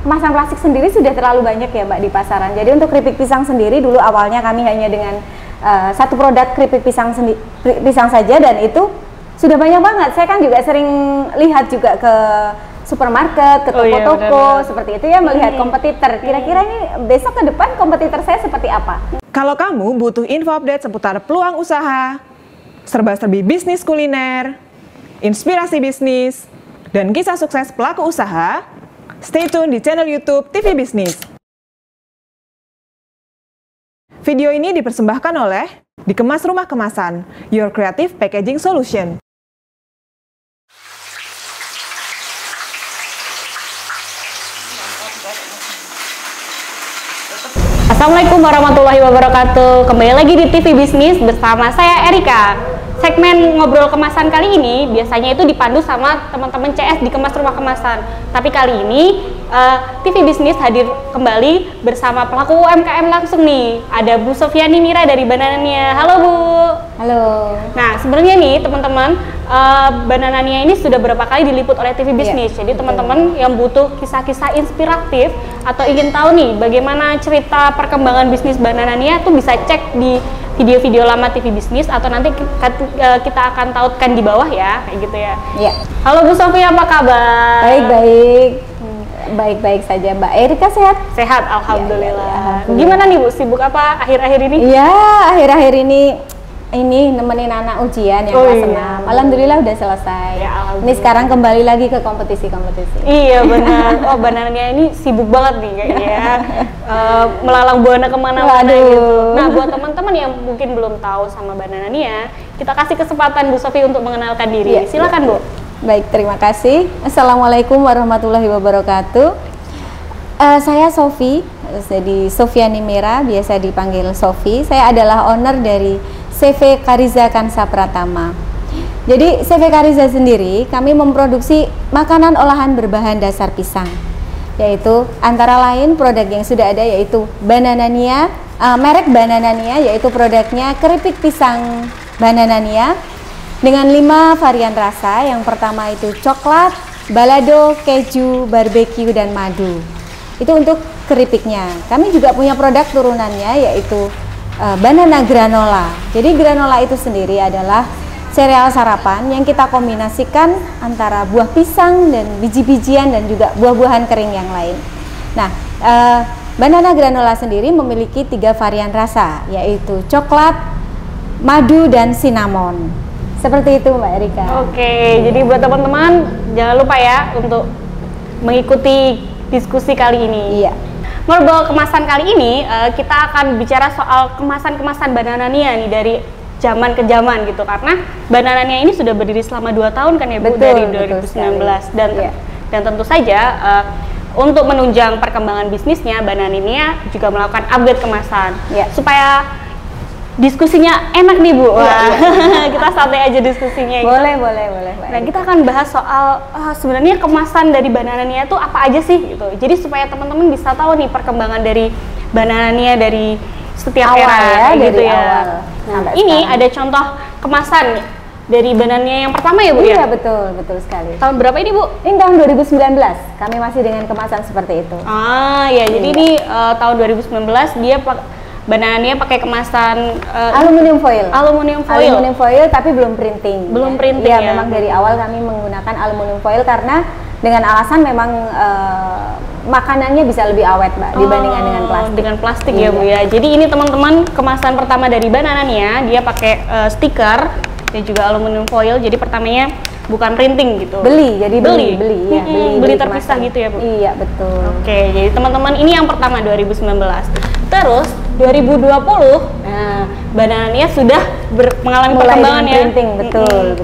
kemasan plastik sendiri sudah terlalu banyak ya Mbak di pasaran. Jadi untuk keripik pisang sendiri dulu awalnya kami hanya dengan satu produk keripik pisang saja, dan itu sudah banyak banget. Saya kan juga sering lihat juga ke supermarket, ke toko-toko seperti itu ya, melihat kompetitor. Kira-kira ini besok ke depan kompetitor saya seperti apa? Kalau kamu butuh info update seputar peluang usaha, serba-serbi bisnis kuliner, inspirasi bisnis, dan kisah sukses pelaku usaha, stay tune di channel YouTube TV Bisnis. Video ini dipersembahkan oleh Dikemas Rumah Kemasan, Your Creative Packaging Solution. Assalamualaikum warahmatullahi wabarakatuh. Kembali lagi di TV Bisnis bersama saya Erika. Segmen ngobrol kemasan kali ini biasanya itu dipandu sama teman-teman CS Dikemas Rumah Kemasan. Tapi kali ini TV Bisnis hadir kembali bersama pelaku UMKM langsung nih. Ada Bu Sofiani Mira dari Bananania. Halo Bu. Halo. Nah sebenarnya nih teman-teman, Bananania ini sudah berapa kali diliput oleh TV Bisnis. Jadi teman-teman yang butuh kisah-kisah inspiratif atau ingin tahu nih bagaimana cerita perkembangan bisnis Bananania tuh bisa cek di video-video lama TV Bisnis atau nanti kita akan tautkan di bawah ya, kayak gitu ya. Iya. Halo Bu Sofi, apa kabar? Baik-baik. Baik-baik saja. Mbak Erika sehat? Sehat, alhamdulillah. Ya, alhamdulillah. Gimana nih Bu, sibuk apa akhir-akhir ini? Iya, akhir-akhir ini nemenin anak ujian yang kelas 6. Alhamdulillah udah selesai. Ya, alhamdulillah. Ini sekarang kembali lagi ke kompetisi-kompetisi. Iya benar. Oh Bananania ini sibuk banget nih kayaknya. Melalang buana kemana-mana gitu. Nah buat teman-teman yang mungkin belum tahu sama Bananania, kita kasih kesempatan Bu Sofi untuk mengenalkan diri. Ya, silakan Bu. Baik, terima kasih. Assalamualaikum warahmatullahi wabarakatuh. Saya Sofi, jadi Sofiani Mira, biasa dipanggil Sofi. Saya adalah owner dari CV Kariza Kansa Pratama. Jadi CV Kariza sendiri kami memproduksi makanan olahan berbahan dasar pisang, yaitu antara lain produk yang sudah ada yaitu Bananania, merek Bananania, yaitu produknya keripik pisang Bananania dengan 5 varian rasa. Yang pertama itu coklat, balado, keju, barbecue, dan madu. Itu untuk keripiknya. Kami juga punya produk turunannya yaitu banana granola. Jadi granola itu sendiri adalah sereal sarapan yang kita kombinasikan antara buah pisang dan biji-bijian dan juga buah-buahan kering yang lain. Nah, banana granola sendiri memiliki 3 varian rasa, yaitu coklat, madu, dan cinnamon. Seperti itu Mbak Erika. Oke, jadi buat teman-teman jangan lupa ya untuk mengikuti diskusi kali ini. Iya. Ngobrol kemasan kali ini kita akan bicara soal kemasan-kemasan Bananania nih dari zaman ke zaman gitu, karena Bananania ini sudah berdiri selama 2 tahun kan ya Bu, dari 2019 dan tentu saja untuk menunjang perkembangan bisnisnya Bananania juga melakukan upgrade kemasan supaya diskusinya enak nih Bu. Kita santai aja diskusinya. Boleh. Nah, kita akan bahas soal sebenarnya kemasan dari Bananania itu apa aja sih gitu. Jadi supaya teman-teman bisa tahu nih perkembangan dari Bananania dari setiap awal era ya, gitu dari ya. awal. Nah, ini ada contoh kemasan dari Bananania yang pertama ya Bu Iya, ya? betul sekali. Tahun berapa ini Bu? Ini tahun 2019. Kami masih dengan kemasan seperti itu. Jadi ini tahun 2019 dia Bananania pakai kemasan aluminium foil. Aluminium foil tapi belum printing. Belum printing ya. Ya. Memang dari awal kami menggunakan aluminium foil karena dengan alasan memang makanannya bisa lebih awet Mbak dibandingkan dengan plastik. Dengan plastik ya Bu ya. Jadi ini teman-teman kemasan pertama dari Bananania, dia pakai stiker dan juga aluminium foil. Jadi pertamanya bukan printing gitu. Beli terpisah gitu ya Bu. Iya, betul. Oke, jadi teman-teman ini yang pertama 2019. Terus 2020 Bananania sudah mengalami perkembangan ya. Printing, betul.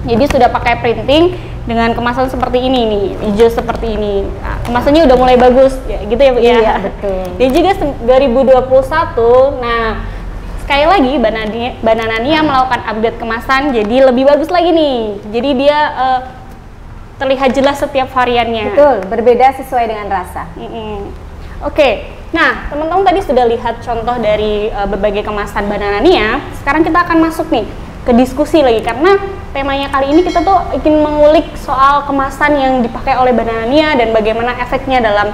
Jadi sudah pakai printing dengan kemasan seperti ini nih, hijau seperti ini. Nah, kemasannya udah mulai bagus ya, gitu ya Bu ya. Iya, betul. Dan juga 2021, nah sekali lagi Bananania melakukan update kemasan jadi lebih bagus lagi nih. Jadi dia terlihat jelas setiap variannya. Betul, berbeda sesuai dengan rasa. Oke, nah teman-teman tadi sudah lihat contoh dari berbagai kemasan Bananania. Sekarang kita akan masuk nih ke diskusi lagi, karena temanya kali ini kita tuh ingin mengulik soal kemasan yang dipakai oleh Bananania dan bagaimana efeknya dalam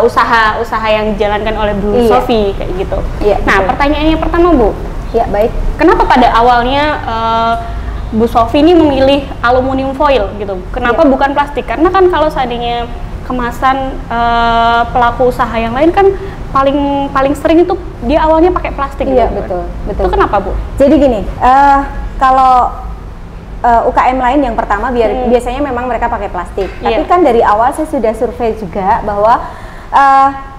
usaha yang dijalankan oleh Bu Sofi kayak gitu. Nah, pertanyaan yang pertama Bu. Ya, baik. Kenapa pada awalnya Bu Sofi ini memilih aluminium foil gitu? Kenapa bukan plastik? Karena kan kalau seandainya kemasan pelaku usaha yang lain kan paling sering itu dia awalnya pakai plastik. Iya, gitu, betul. Itu kenapa Bu? Jadi gini, kalau UKM lain yang pertama biasanya memang mereka pakai plastik. Tapi kan dari awal saya sudah survei juga bahwa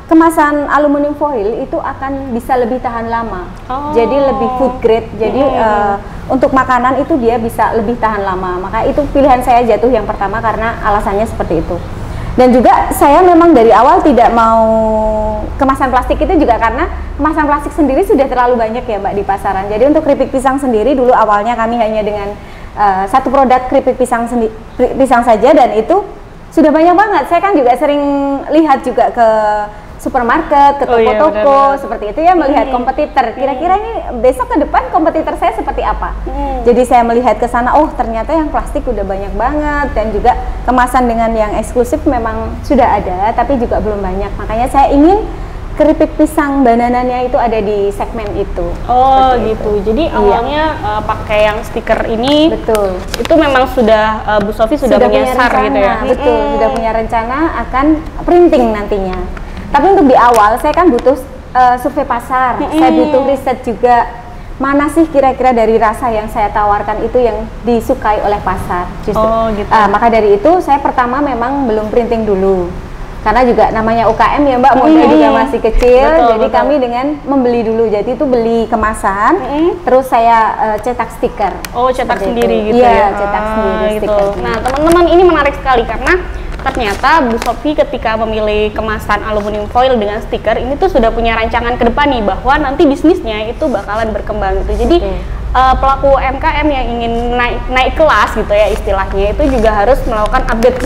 kemasan aluminium foil itu akan bisa lebih tahan lama. Jadi lebih food grade. Jadi untuk makanan itu dia bisa lebih tahan lama. Maka itu pilihan saya jatuh yang pertama karena alasannya seperti itu. Dan juga saya memang dari awal tidak mau kemasan plastik itu juga karena kemasan plastik sendiri sudah terlalu banyak ya Mbak di pasaran. Jadi untuk keripik pisang sendiri dulu awalnya kami hanya dengan satu produk keripik pisang saja, dan itu sudah banyak banget. Saya kan juga sering lihat juga ke supermarket, ke toko-toko seperti itu ya, melihat kompetitor. Kira-kira ini besok ke depan kompetitor saya seperti apa? Jadi saya melihat ke sana, oh ternyata yang plastik udah banyak banget, dan juga kemasan dengan yang eksklusif memang sudah ada, tapi juga belum banyak. Makanya saya ingin keripik pisang banananya itu ada di segmen itu. Oh gitu. Jadi awalnya pakai yang stiker ini. Betul. Itu memang sudah Bu Sofi sudah menyasar gitu ya. Betul. Sudah punya rencana akan printing nantinya. Tapi untuk di awal saya kan butuh survei pasar. Saya butuh riset juga. Mana sih kira-kira dari rasa yang saya tawarkan itu yang disukai oleh pasar. Justru. Oh gitu. Maka dari itu saya pertama memang belum printing dulu. Karena juga namanya UKM ya Mbak, modal juga masih kecil, jadi kami dengan membeli dulu, jadi itu beli kemasan, terus saya cetak stiker. Oh, cetak sendiri gitu ya? Iya, cetak sendiri stiker. Nah, teman-teman ini menarik sekali karena ternyata Bu Sofi ketika memilih kemasan aluminium foil dengan stiker ini tuh sudah punya rancangan ke depan nih, bahwa nanti bisnisnya itu bakalan berkembang gitu. Jadi pelaku UMKM yang ingin naik kelas gitu ya istilahnya, itu juga harus melakukan update,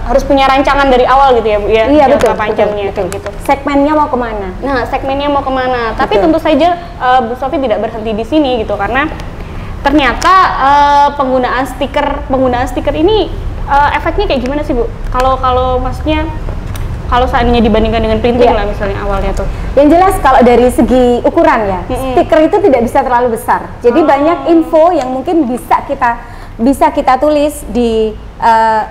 harus punya rancangan dari awal gitu ya Bu ya. Iya, betul, panjangnya betul. gitu. Segmennya mau kemana? Nah, segmennya mau kemana? Tapi tentu saja Bu Sofi tidak berhenti di sini gitu, karena ternyata penggunaan stiker ini efeknya kayak gimana sih Bu? Kalau maksudnya kalau seandainya dibandingkan dengan printing lah misalnya awalnya tuh. Yang jelas kalau dari segi ukuran ya, stiker itu tidak bisa terlalu besar. Jadi banyak info yang mungkin bisa kita tulis di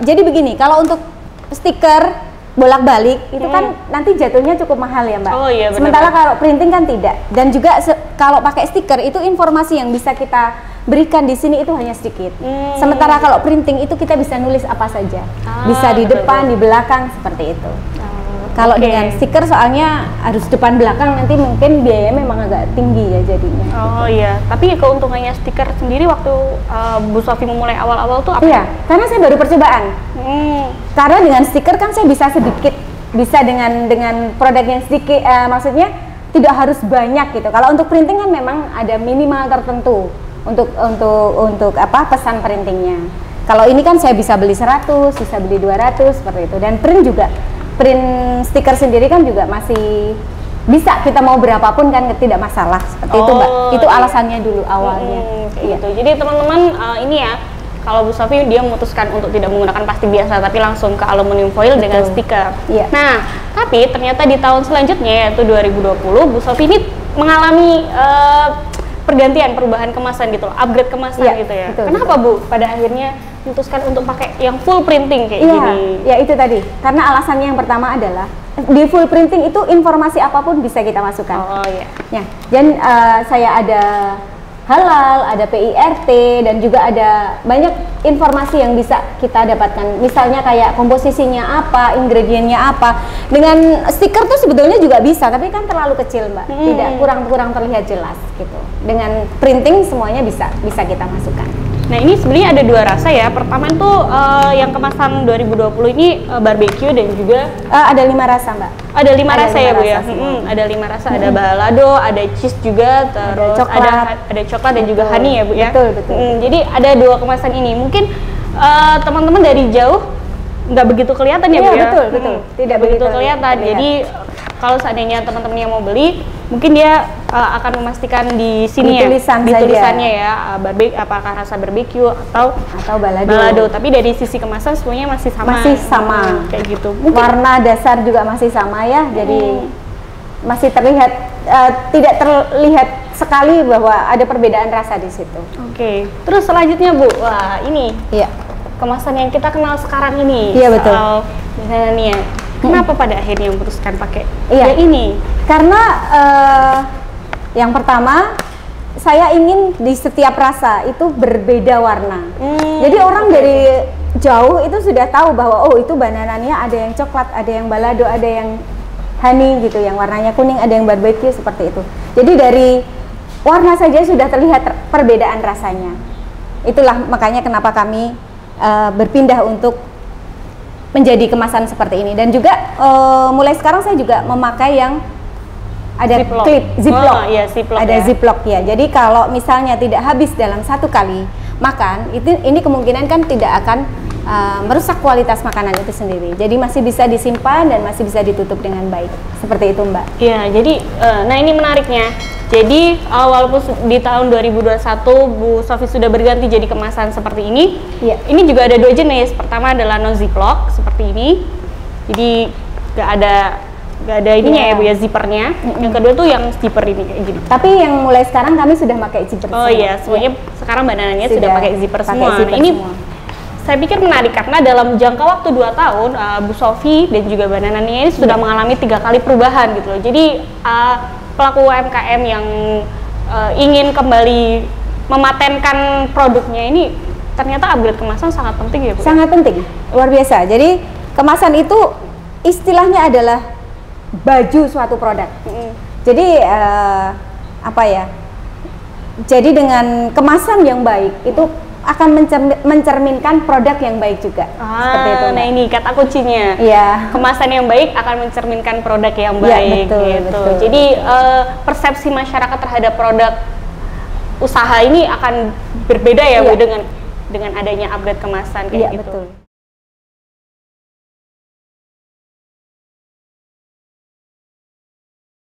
jadi begini, kalau untuk stiker bolak-balik itu kan nanti jatuhnya cukup mahal ya Mbak. Oh iya, benar. Sementara kalau printing kan tidak. Dan juga kalau pakai stiker itu informasi yang bisa kita berikan di sini itu hanya sedikit. Sementara kalau printing itu kita bisa nulis apa saja. Bisa di depan, di belakang seperti itu. Kalau dengan stiker soalnya harus depan belakang, nanti mungkin biayanya memang agak tinggi ya jadinya. Oh iya, tapi keuntungannya stiker sendiri waktu Bu Sofi memulai awal-awal tuh apa? Iya, karena saya baru percobaan. Karena dengan stiker kan saya bisa sedikit, bisa dengan produk yang sedikit, maksudnya tidak harus banyak gitu. Kalau untuk printing kan memang ada minimal tertentu untuk apa pesan printingnya. Kalau ini kan saya bisa beli 100, bisa beli 200 seperti itu. Dan print juga. Print stiker sendiri kan juga masih bisa, kita mau berapapun kan tidak masalah seperti itu Mbak. Itu alasannya dulu awalnya. Gitu. Jadi teman-teman ini ya, kalau Bu Sofi dia memutuskan untuk tidak menggunakan plastik biasa tapi langsung ke aluminium foil dengan stiker. Nah, tapi ternyata di tahun selanjutnya yaitu 2020 Bu Sofi ini mengalami perubahan kemasan gitu, upgrade kemasan gitu ya. Kenapa Bu pada akhirnya memutuskan untuk pakai yang full printing kayak gini? Ya itu tadi, karena alasannya yang pertama adalah di full printing itu informasi apapun bisa kita masukkan. Ya, dan saya ada halal, ada PIRT, dan juga ada banyak informasi yang bisa kita dapatkan. Misalnya kayak komposisinya apa, ingredientnya apa. Dengan stiker tuh sebetulnya juga bisa, tapi kan terlalu kecil Mbak, tidak kurang terlihat jelas gitu. Dengan printing semuanya bisa kita masukkan. Nah ini sebenarnya ada dua rasa ya. Pertama itu yang kemasan 2020 ini barbecue dan juga ada 5 rasa Mbak. Ada 5 rasa ya Bu ya. Ada 5 rasa, ada balado, ada cheese juga, terus ada coklat dan juga honey ya Bu ya. Betul. Jadi ada 2 kemasan ini. Mungkin teman-teman dari jauh nggak begitu kelihatan ya Bu ya. Betul. Tidak begitu kelihatan. Jadi kalau seandainya teman-teman yang mau beli mungkin dia akan memastikan di sini di tulisan di saja. tulisannya ya, apakah rasa barbecue atau balado. Tapi dari sisi kemasan semuanya masih sama. Masih sama. Kayak gitu. Warna dasar juga masih sama ya, jadi masih terlihat tidak terlihat sekali bahwa ada perbedaan rasa di situ. Oke. Terus selanjutnya Bu, wah ini Iya. kemasan yang kita kenal sekarang ini. Iya, betul. Soal Bananania. Kenapa pada akhirnya memutuskan pakai Iya. yang ini? Karena yang pertama saya ingin di setiap rasa itu berbeda warna. Jadi orang dari jauh itu sudah tahu bahwa oh itu Bananania ada yang coklat, ada yang balado, ada yang honey gitu, yang warnanya kuning, ada yang barbecue seperti itu. Jadi dari warna saja sudah terlihat perbedaan rasanya. Itulah makanya kenapa kami berpindah untuk menjadi kemasan seperti ini. Dan juga mulai sekarang saya juga memakai yang ada Ziplock. klip ziplock. Oh, iya, ziplock ada ya. ziplock ya. Jadi kalau misalnya tidak habis dalam satu kali makan, ini kemungkinan kan tidak akan merusak kualitas makanan itu sendiri. Jadi masih bisa disimpan dan masih bisa ditutup dengan baik. Seperti itu, Mbak. Iya, jadi nah ini menariknya. Jadi walaupun di tahun 2021 Bu Sofi sudah berganti jadi kemasan seperti ini, Iya. ini juga ada dua jenis. Pertama adalah non ziplock seperti ini. Jadi nggak ada ininya Iya. ya Bu ya, zippernya. Yang kedua tuh yang zipper ini kayak gini. Tapi yang mulai sekarang kami sudah pakai zipper Oh semua. iya, semuanya sekarang Bananania sudah pakai zipper semua. zipper Nah, ini semua. saya pikir menarik karena dalam jangka waktu 2 tahun Bu Sofi dan juga Bananania ini sudah mengalami 3 kali perubahan gitu loh. Jadi pelaku UMKM yang ingin kembali mematenkan produknya ini ternyata upgrade kemasan sangat penting ya Bu. Sangat penting, luar biasa. Jadi kemasan itu istilahnya adalah baju suatu produk. Jadi apa ya? Jadi dengan kemasan yang baik itu akan mencerminkan produk yang baik juga. Seperti itu. Nah ini kata kuncinya. Iya. Kemasan yang baik akan mencerminkan produk yang Iya, baik betul, gitu. betul. Jadi persepsi masyarakat terhadap produk usaha ini akan berbeda ya Bu Iya. dengan adanya upgrade kemasan kayak Iya, gitu. betul.